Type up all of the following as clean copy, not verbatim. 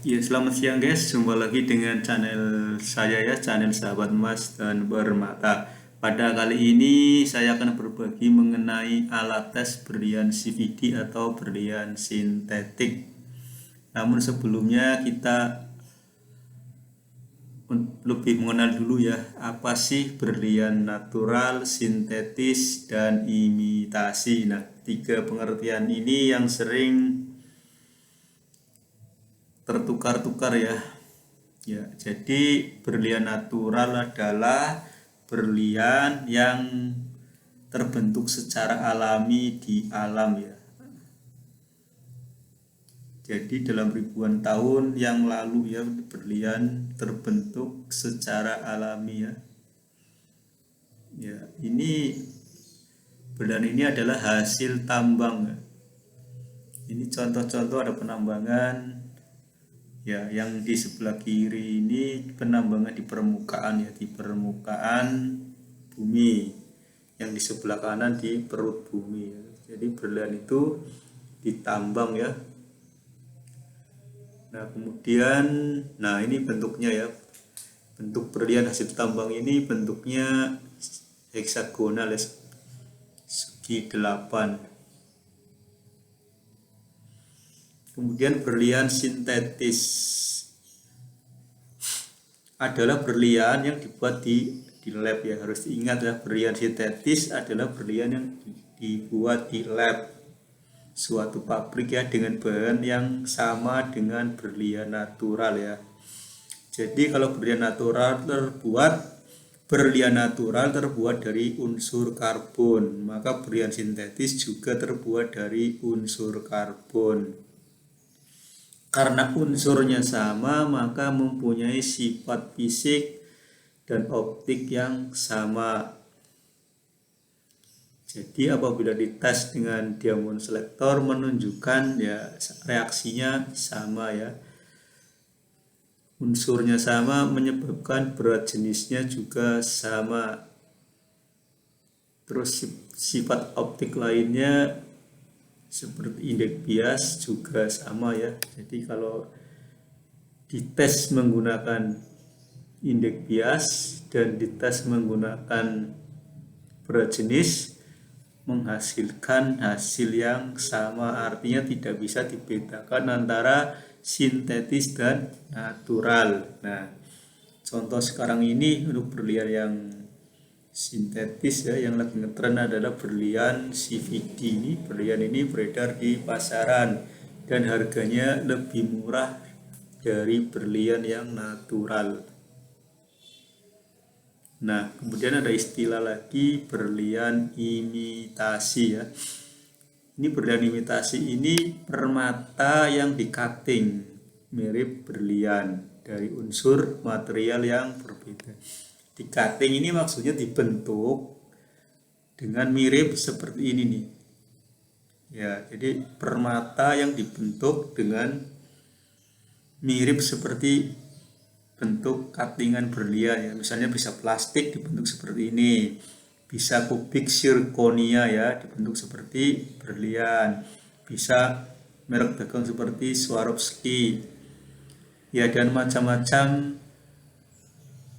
Ya, selamat siang guys. Jumpa lagi dengan channel saya ya, channel Sahabat Emas dan Permata. Pada kali ini saya akan berbagi mengenai alat tes berlian CVD atau berlian sintetik. Namun sebelumnya kita lebih mengenal dulu ya, apa sih berlian natural, sintetis, dan imitasi. Nah, tiga pengertian ini yang sering tertukar-tukar ya. Ya, jadi berlian natural adalah berlian yang terbentuk secara alami di alam ya. Jadi dalam ribuan tahun yang lalu ya, berlian terbentuk secara alami ya. Ya, berlian ini adalah hasil tambang ya. Ini contoh-contoh ada penambangan ya, yang di sebelah kiri ini penambangan di permukaan ya, di permukaan bumi. Yang di sebelah kanan di perut bumi ya. Jadi berlian itu ditambang ya. Nah, kemudian ini bentuknya ya. Bentuk berlian hasil tambang ini bentuknya heksagonal ya, segi 8. Kemudian berlian sintetis adalah berlian yang dibuat di lab ya. Harus diingat ya, berlian sintetis adalah berlian yang dibuat di lab, suatu pabrik ya, dengan bahan yang sama dengan berlian natural ya. Jadi kalau berlian natural terbuat dari unsur karbon, maka berlian sintetis juga terbuat dari unsur karbon. Karena unsurnya sama, maka mempunyai sifat fisik dan optik yang sama. Jadi apabila dites dengan diamond selektor menunjukkan ya reaksinya sama ya. Unsurnya sama menyebabkan berat jenisnya juga sama. Terus sifat optik lainnya seperti indeks bias juga sama ya. Jadi kalau dites menggunakan indeks bias dan dites menggunakan berat jenis menghasilkan hasil yang sama, artinya tidak bisa dibedakan antara sintetis dan natural. Nah, contoh sekarang ini untuk berlian yang sintetis ya, yang lagi ngetren adalah berlian CVD. Ini berlian ini beredar di pasaran dan harganya lebih murah dari berlian yang natural. Nah, kemudian ada istilah lagi berlian imitasi ya. Ini berlian imitasi ini permata yang di-cutting mirip berlian dari unsur material yang berbeda. Di-cutting ini maksudnya dibentuk dengan mirip seperti ini nih. Ya, jadi permata yang dibentuk dengan mirip seperti bentuk cuttingan berlian ya. Misalnya bisa plastik dibentuk seperti ini, bisa kubik zirconia ya dibentuk seperti berlian, bisa merek dagang seperti Swarovski ya, dan macam-macam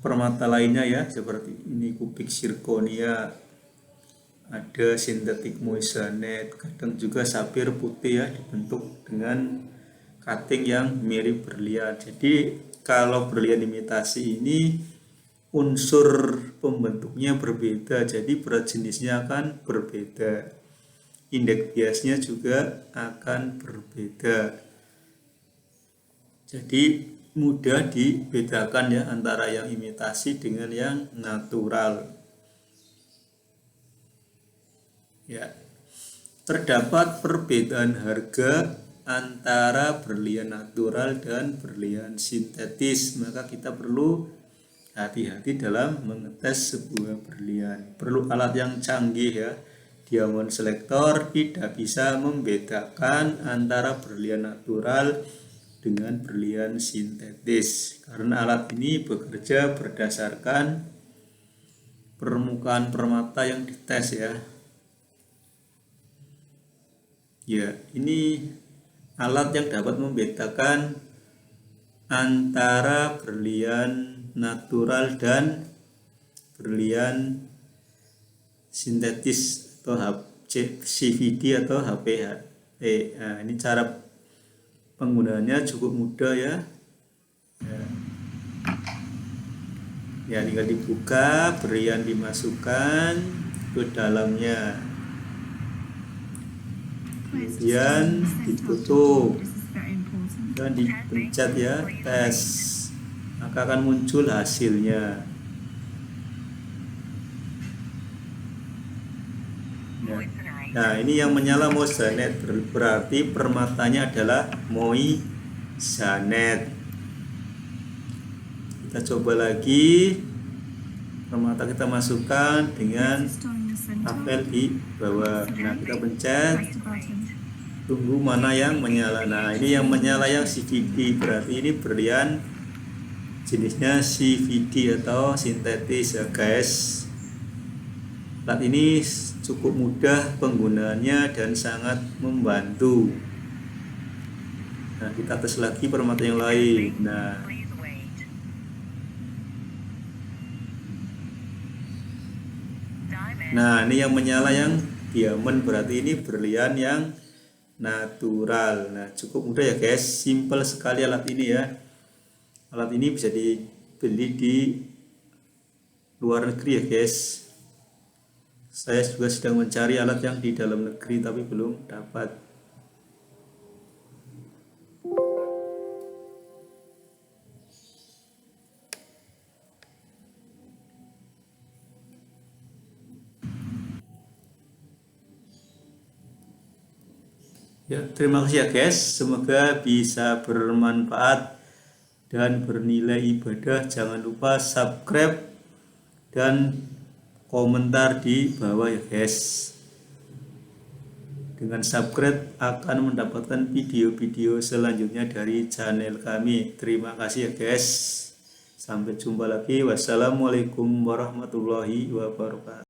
permata lainnya ya, seperti ini kubik zirconia, ada sintetik moissanite, kadang juga sapir putih ya dibentuk dengan cutting yang mirip berlian. Jadi kalau berlian imitasi ini unsur pembentuknya berbeda, jadi berat jenisnya akan berbeda, indeks biasnya juga akan berbeda. Jadi mudah dibedakan ya antara yang imitasi dengan yang natural. Ya, terdapat perbedaan harga antara berlian natural dan berlian sintetis, maka kita perlu hati-hati dalam mengetes sebuah berlian. Perlu alat yang canggih ya. Diamond selektor tidak bisa membedakan antara berlian natural dengan berlian sintetis, karena alat ini bekerja berdasarkan permukaan permata yang dites ya. Ya, ini alat yang dapat membedakan antara berlian natural dan berlian sintetis atau CVD atau HPH. Nah, ini cara penggunaannya cukup mudah ya. Ya, tinggal dibuka, berlian dimasukkan ke dalamnya, kemudian ditutup dan dipencet ya, tes, maka akan muncul hasilnya. Nah, ini yang menyala moissanite, berarti permatanya adalah moissanite. Kita coba lagi, permata kita masukkan dengan apel di bawah. Nah, kita pencet, tunggu mana yang menyala. Nah, ini yang menyala yang CVD, berarti ini berlian jenisnya CVD atau sintetis ya guys. Alat ini cukup mudah penggunaannya dan sangat membantu. Nah, kita tes lagi permata yang lain. Nah, ini yang menyala yang diamond, berarti ini berlian yang natural. Nah, cukup mudah ya guys, simple sekali alat ini ya. Alat ini bisa dibeli di luar negeri ya guys. Saya juga sedang mencari alat yang di dalam negeri tapi belum dapat. Ya, terima kasih ya guys. Semoga bisa bermanfaat dan bernilai ibadah. Jangan lupa subscribe dan komentar di bawah ya guys. Dengan subscribe akan mendapatkan video-video selanjutnya dari channel kami. Terima kasih ya guys. Sampai jumpa lagi. Wassalamualaikum warahmatullahi wabarakatuh.